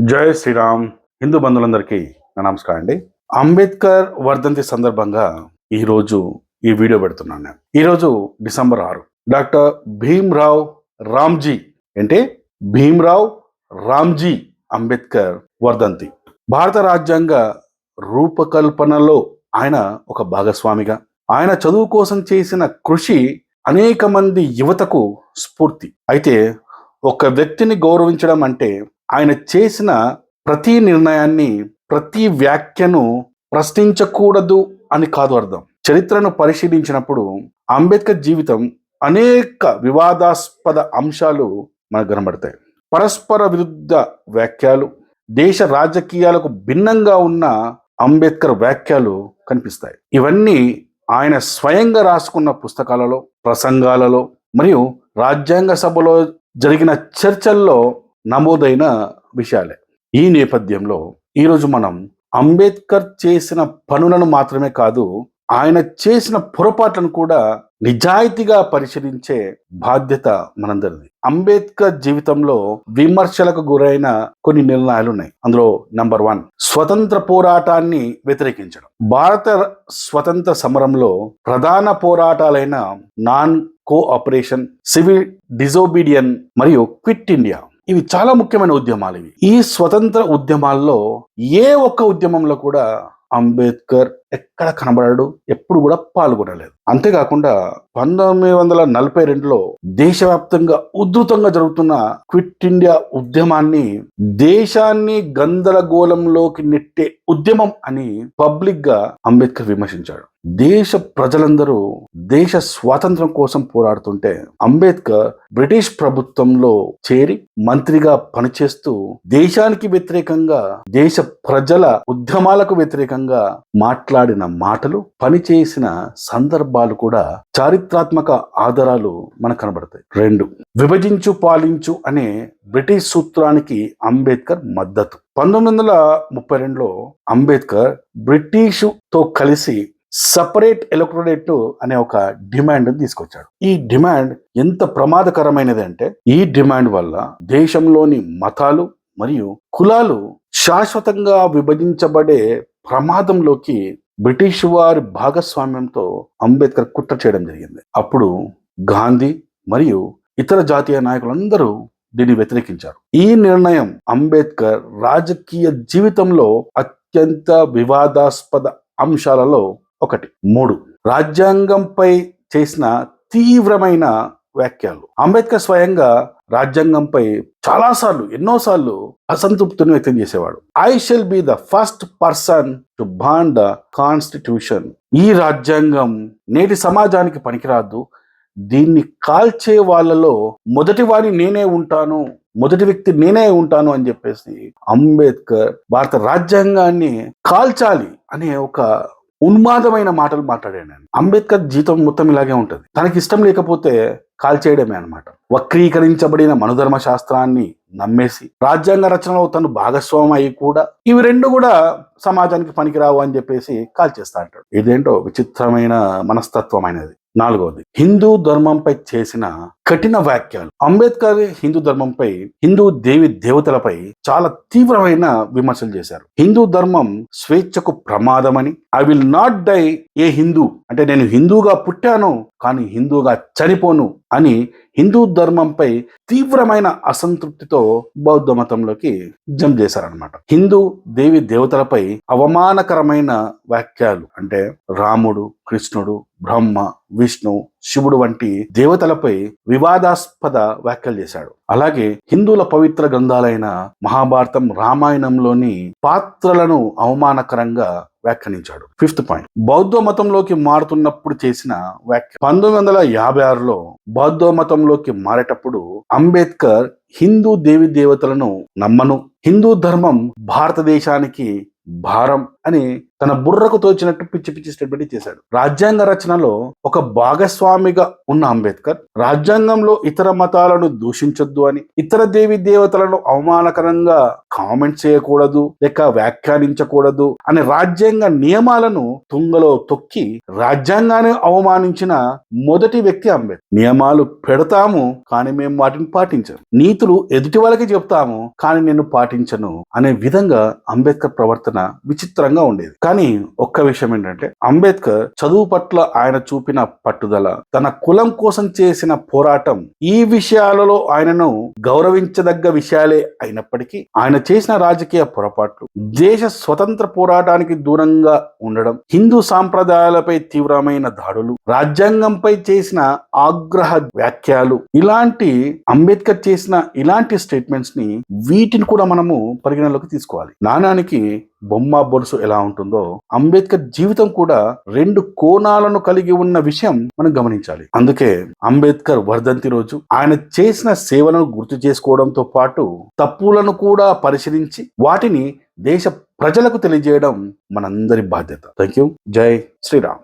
జై శ్రీరామ్. హిందూ బంధువులందరికీ నా నమస్కారం అండి. అంబేద్కర్ వర్ధంతి సందర్భంగా ఈరోజు ఈ వీడియో పెడుతున్నాను నేను. ఈరోజు డిసెంబర్ 6. డాక్టర్ భీమ్రావ్ రామ్జీ అంటే భీమ్రావ్ రామ్జీ అంబేద్కర్ వర్ధంతి. భారత రాజ్యాంగ రూపకల్పనలో ఆయన ఒక భాగస్వామిగా, ఆయన చదువు కోసం చేసిన కృషి అనేక మంది యువతకు స్ఫూర్తి. అయితే ఒక వ్యక్తిని గౌరవించడం అంటే ఆయన చేసిన ప్రతి నిర్ణయాన్ని, ప్రతి వ్యాఖ్యను ప్రశ్నించకూడదు అని కాదు అర్థం. చరిత్రను పరిశీలించినప్పుడు అంబేద్కర్ జీవితం అనేక వివాదాస్పద అంశాలు మనకు కనబడతాయి. పరస్పర విరుద్ధ వ్యాఖ్యలు, దేశ రాజకీయాలకు భిన్నంగా ఉన్న అంబేద్కర్ వ్యాఖ్యలు కనిపిస్తాయి. ఇవన్నీ ఆయన స్వయంగా రాసుకున్న పుస్తకాలలో, ప్రసంగాలలో మరియు రాజ్యాంగ సభలో జరిగిన చర్చల్లో నమోదైన విషయాలే. ఈ నేపథ్యంలో ఈరోజు మనం అంబేద్కర్ చేసిన పనులను మాత్రమే కాదు, ఆయన చేసిన పొరపాట్లను కూడా నిజాయితీగా పరిశీలించే బాధ్యత మనందరిది. అంబేద్కర్ జీవితంలో విమర్శలకు గురైన కొన్ని నిర్ణయాలు ఉన్నాయి. అందులో నంబర్ 1, స్వతంత్ర పోరాటాన్ని వ్యతిరేకించడం. భారత స్వతంత్ర సమరంలో ప్రధాన పోరాటాలైన నాన్ కోఆపరేషన్, సివిల్ డిజోబీడియన్ మరియు క్విట్ ఇండియా, ఇవి చాలా ముఖ్యమైన ఉద్యమాలు. ఈ స్వతంత్ర ఉద్యమాల్లో ఏ ఒక్క ఉద్యమంలో కూడా అంబేద్కర్ ఎక్కడ కనబడాడు, ఎప్పుడు కూడా పాల్గొనలేదు. అంతేకాకుండా 1942లో దేశవ్యాప్తంగా ఉధృతంగా జరుగుతున్న క్విట్ ఇండియా ఉద్యమాన్ని దేశాన్ని గందరగోళంలోకి నెట్టే ఉద్యమం అని పబ్లిక్ గా అంబేద్కర్ విమర్శించాడు. దేశ ప్రజలందరూ దేశ స్వాతంత్రం కోసం పోరాడుతుంటే అంబేద్కర్ బ్రిటిష్ ప్రభుత్వంలో చేరి మంత్రిగా పనిచేస్తూ దేశానికి వ్యతిరేకంగా, దేశ ప్రజల ఉద్యమాలకు వ్యతిరేకంగా మాట్లాడిన మాటలు, పనిచేసిన సందర్భాలు కూడా చారిత్రాత్మక ఆధారాలు మనకు కనబడతాయి. 2, విభజించు పాలించు అనే బ్రిటిష్ సూత్రానికి అంబేద్కర్ మద్దతు. 1932లో అంబేద్కర్ బ్రిటిషుతో కలిసి సపరేట్ ఎలక్టోరేట్ అనే ఒక డిమాండ్ తీసుకొచ్చాడు. ఈ డిమాండ్ ఎంత ప్రమాదకరమైనది అంటే, ఈ డిమాండ్ వల్ల దేశంలోని మతాలు మరియు కులాలు శాశ్వతంగా విభజించబడే ప్రమాదంలోకి బ్రిటిష్ వారి భాగస్వామ్యంతో అంబేద్కర్ కుట్ర చేయడం జరిగింది. అప్పుడు గాంధీ మరియు ఇతర జాతీయ నాయకులందరూ దీన్ని వ్యతిరేకించారు. ఈ నిర్ణయం అంబేద్కర్ రాజకీయ జీవితంలో అత్యంత వివాదాస్పద అంశాలలో ఒకటి. 3, రాజ్యాంగంపై చేసిన తీవ్రమైన వ్యాఖ్యలు. అంబేద్కర్ స్వయంగా రాజ్యాంగంపై ఎన్నోసార్లు అసంతృప్తిని వ్యక్తం చేసేవాడు. I shall be the first person to bond the constitution. ఈ రాజ్యాంగం నేటి సమాజానికి పనికిరాదు, దీన్ని కాల్చే వాళ్ళలో మొదటి వ్యక్తి నేనే ఉంటాను అని చెప్పేసి అంబేద్కర్ భారత రాజ్యాంగాన్ని కాల్చాలి అనే ఒక ఉన్మాదమైన మాటలు మాట్లాడాను. అంబేద్కర్ జీవితం మొత్తం ఇలాగే ఉంటుంది. తనకి ఇష్టం లేకపోతే కాల్చేయడమే అన్నమాట. వక్రీకరించబడిన మనుధర్మ శాస్త్రాన్ని నమ్మేసి రాజ్యాంగ రచనలో తను భాగస్వామి అయి కూడా ఇవి 2 కూడా సమాజానికి పనికిరావు అని చెప్పేసి కాల్చేస్తా అంటాడు. ఇదేంటో విచిత్రమైన మనస్తత్వమైనది. 4వది, హిందూ ధర్మంపై చేసిన కఠిన వ్యాఖ్యలు. అంబేద్కర్ హిందూ ధర్మంపై, హిందూ దేవతలపై చాలా తీవ్రమైన విమర్శలు చేశారు. హిందూ ధర్మం స్వేచ్ఛకు ప్రమాదమని, ఐ విల్ నాట్ డై ఏ హిందూ అంటే నేను హిందూగా పుట్టాను కానీ హిందూగా చనిపోను అని హిందూ ధర్మంపై తీవ్రమైన అసంతృప్తితో బౌద్ధ మతంలోకి జంప్ చేశారనమాట. హిందూ దేవతలపై అవమానకరమైన వ్యాఖ్యలు అంటే రాముడు, కృష్ణుడు, బ్రహ్మ, విష్ణు, శివుడు వంటి దేవతలపై వివాదాస్పద వ్యాఖ్యలు చేశాడు. అలాగే హిందువుల పవిత్ర గ్రంథాలైన మహాభారతం, రామాయణంలోని పాత్రలను అవమానకరంగా వ్యాఖ్యానించాడు. 5th పాయింట్, బౌద్ధ మతంలోకి మారుతున్నప్పుడు చేసిన వ్యాఖ్య. 1956లో బౌద్ధ మతంలోకి మారేటప్పుడు అంబేద్కర్ హిందూ దేవతలను నమ్మను, హిందూ ధర్మం భారతదేశానికి భారం అని తన బుర్రకు తోచినట్టు పిచ్చి పిచ్చి స్టేట్మెంట్ చేశాడు. రాజ్యాంగ రచనలో ఒక భాగస్వామిగా ఉన్న అంబేద్కర్ రాజ్యాంగంలో ఇతర మతాలను దూషించొద్దు అని, ఇతర దేవి దేవతలను అవమానకరంగా కామెంట్ చేయకూడదు లేక వ్యాఖ్యానించకూడదు అనే రాజ్యాంగ నియమాలను తుంగలో తొక్కి రాజ్యాంగాన్ని అవమానించిన మొదటి వ్యక్తి అంబేద్కర్. నియమాలు పెడతాము కానీ మేము వాటిని పాటించము, నీతులు ఎదుటి వాళ్ళకి చెప్తాము కానీ నేను పాటించను అనే విధంగా అంబేద్కర్ ప్రవర్తన విచిత్రంగా ఉండేది. కానీ ఒక్క విషయం ఏంటంటే, అంబేద్కర్ చదువు పట్ల ఆయన చూపిన పట్టుదల, తన కులం కోసం చేసిన పోరాటం, ఈ విషయాలలో ఆయనను గౌరవించదగ్గ విషయాలే అయినప్పటికీ ఆయన చేసిన రాజకీయ పొరపాట్లు, దేశ స్వతంత్ర పోరాటానికి దూరంగా ఉండడం, హిందూ సాంప్రదాయాలపై తీవ్రమైన దాడులు, రాజ్యాంగంపై చేసిన ఆగ్రహ వ్యాఖ్యలు, ఇలాంటి అంబేద్కర్ చేసిన ఇలాంటి స్టేట్మెంట్స్ ని వీటిని కూడా మనము పరిగణలోకి తీసుకోవాలి. నాణానికి బొమ్మ బొరుసు ఎలా ఉంటుందో అంబేద్కర్ జీవితం కూడా రెండు కోణాలను కలిగి ఉన్న విషయం మనం గమనించాలి. అందుకే అంబేద్కర్ వర్ధంతి రోజు ఆయన చేసిన సేవలను గుర్తు చేసుకోవడంతో పాటు తప్పులను కూడా పరిశీలించి వాటిని దేశ ప్రజలకు తెలియజేయడం మనందరి బాధ్యత. Thank you. జై శ్రీరామ్.